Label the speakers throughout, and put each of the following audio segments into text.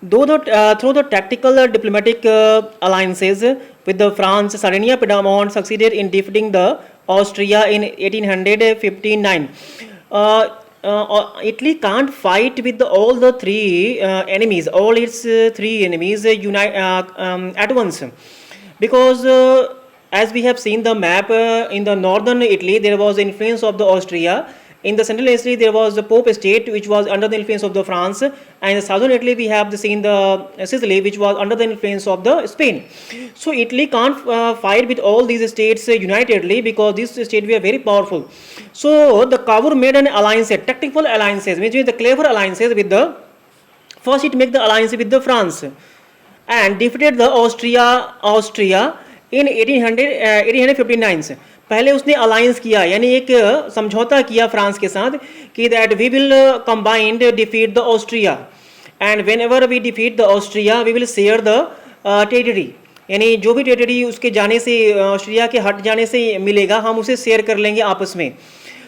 Speaker 1: Through the tactical diplomatic alliances with the France, Sardinia Piedmont succeeded in defeating the Austria in 1859. Italy can't fight with all the three enemies, all its three enemies at once, because as we have seen the map, in the northern Italy there was the influence of the Austria. In the central Italy there was the Pope state which was under the influence of the France, and in the southern Italy we have seen the Sicily which was under the influence of the Spain. So Italy can't fight with all these states unitedly, because these states were very powerful. So the Cavour made an alliance, tactical alliances, which means the clever alliances with the, first it make the alliance with the France and defeated the Austria in 1859 से पहले उसने alliance किया, यानी एक समझौता किया France के साथ कि that we will combined defeat the Austria, and whenever we defeat the Austria we will share the territory, यानी जो भी टेरिटरी उसके जाने से, ऑस्ट्रिया के हट जाने से मिलेगा हम उसे शेयर कर लेंगे आपस में.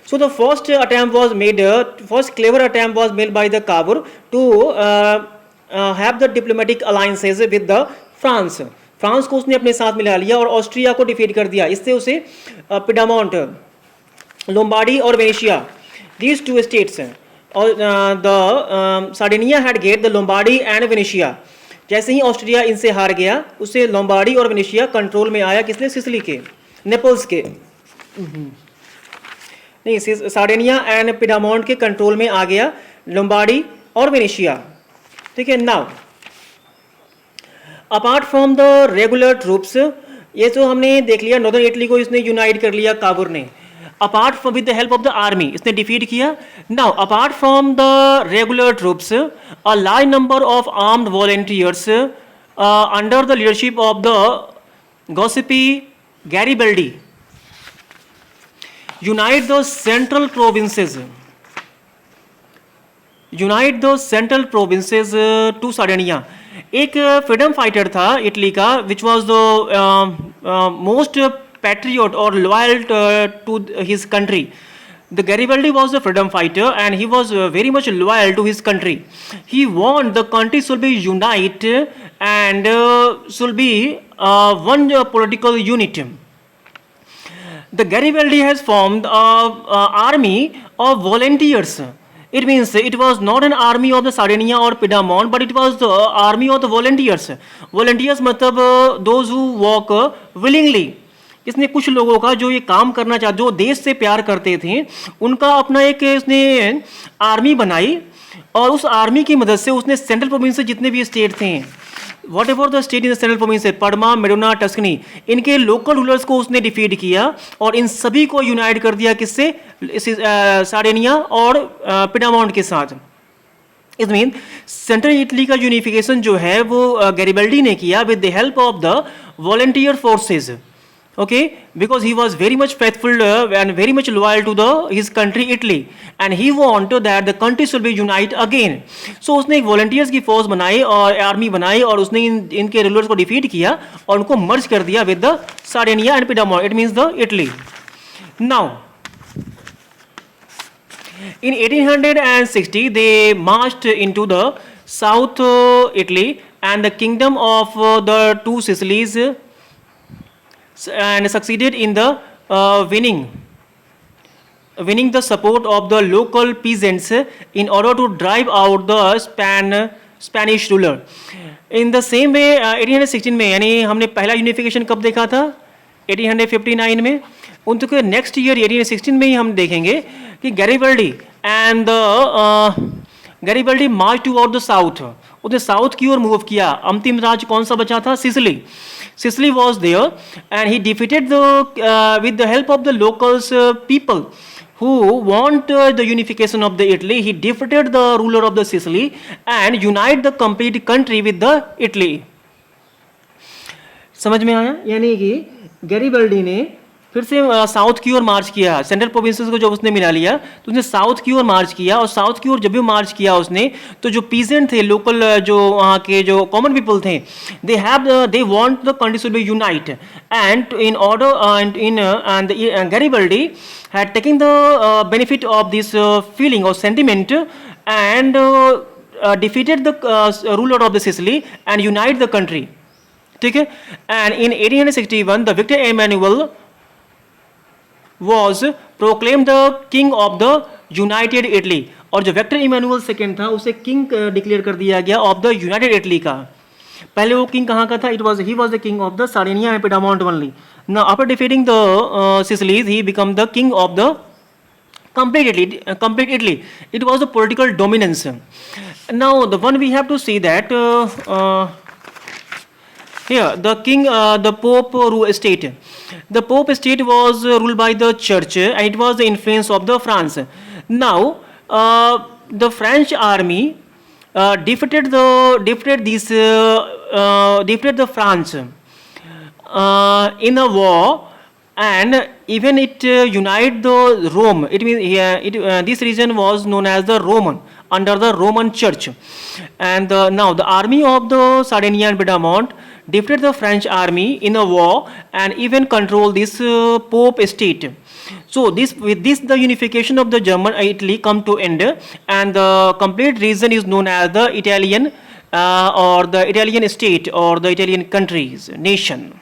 Speaker 1: So the first attempt was made, first clever attempt was made by the Cavour to have the diplomatic alliances with the France. France को उसने अपने साथ मिला लिया और ऑस्ट्रिया को डिफीट कर दिया. इससे उसे पिडामोंट, लोम्बार्डी और वेनेशिया, दीज टू स्टेट्स, और the Sardinia had get the Lombardy and Venetia. जैसे ही ऑस्ट्रिया इनसे हार गया, उससे लोम्बार्डी और वेनेशिया कंट्रोल में आया. किसने? सिसिली के, नेपल्स के, नहीं, सार्डिनिया एंड पिडामोंट के कंट्रोल में आ गया लोम्बार्डी और वेनेशिया. ठीक है. Now apart from the regular troops, ये तो हमने देख लिया, नॉर्दर्न इटली को इसने यूनाइट कर लिया काबुर ने. Apart from, with the help of the army इसने डिफीट किया. Now apart from the regular troops, a large number of armed volunteers under the leadership of the Giuseppe Garibaldi unite the central provinces to Sardinia. एक freedom fighter था Italy का, which was the most patriot और loyal to his country. The Garibaldi was a freedom fighter and he was very much loyal to his country. He wanted the country should be united and should be one political unit. The Garibaldi has formed an army of volunteers. It means it was not an army of the Sardinia or Piedmont, but it was the army of the volunteers. Volunteers मतलब those who work willingly. इसने कुछ लोगों का जो ये काम करना चाहते, जो देश से प्यार करते थे, उनका अपना एक इसने आर्मी बनाई, और उस आर्मी की मदद से उसने सेंट्रल प्रोविंस से जितने भी स्टेट थे, whatever the state in the central province, Parma, Modena, Tuscany, इनके लोकल रूलर्स को उसने डिफीट किया और इन सभी को यूनाइट कर दिया. किससे? सार्डिनिया और पिडामोंट के साथ. इट मीन सेंट्रल इटली का यूनिफिकेशन जो है वो गैरिबल्डी ने किया with the help of the volunteer forces. Okay, because he was very much faithful and very much loyal to his country Italy, and he wanted that the country should be unite again. So उसने एक volunteers की force बनाई और army बनाई और उसने इनके rulers को defeat किया और उनको merge कर दिया with the Sardinia and Piedmont. It means the Italy. Now, in 1860 they marched into the South Italy and the kingdom of the two Sicilies, and succeeded in the winning the support of the local peasants in order to drive out the Spanish ruler. In the same way 1816 में, यानी हमने पहला unification कब देखा था? 1859 में. उनके next year 1816 में ही हम देखेंगे कि गैरिबल्डी मार्च टुवर्ड द साउथ. उसने साउथ की ओर मूव किया. अंतिम राज्य कौन सा बचा था? Sicily. Sicily was there, and he defeated with the help of the locals people who want the unification of the Italy. He defeated the ruler of the Sicily and unite the complete country with the Italy. समझ में आया? यानी कि गैरिबल्डी ने फिर से south की ओर मार्च किया. सेंट्रल प्रोविंसेस को जब उसने मिला लिया तो उसने साउथ की ओर मार्च किया, और साउथ की ओर जब भी मार्च किया उसने, तो जो पीजेंट थे, लोकल जो वहाँ के जो कॉमन पीपल थे, they want the country should be unite, and in order and Garibaldi had taken the benefit of this feeling और sentiment, and defeated the ruler of the Sicily and unite the country. ठीक है. And in 1861 the Victor Emmanuel was proclaimed the king of the United Italy. और जो Victor Emmanuel second था उसे king declare कर दिया गया ऑफ द यूनाइटेड इटली का. पहले वो किंग कहाँ का था? He was the king of the Sardinia and Piedmont only. Now after defeating the Sicilies he become the king of the complete Italy. It was the political dominance. Now the one we have to see that here the king, the Pope state. The Pope state was ruled by the church and it was the influence of the France. Now the French army defeated the France in a war, and even it unite the Rome. It means this region was known as the Roman, under the Roman Church. And now the army of the Sardinia and Piedmont defeated the French army in a war and even control this Pope state. So with this the unification of the German Italy come to end, and the complete region is known as the Italian or the Italian state or the Italian countries nation.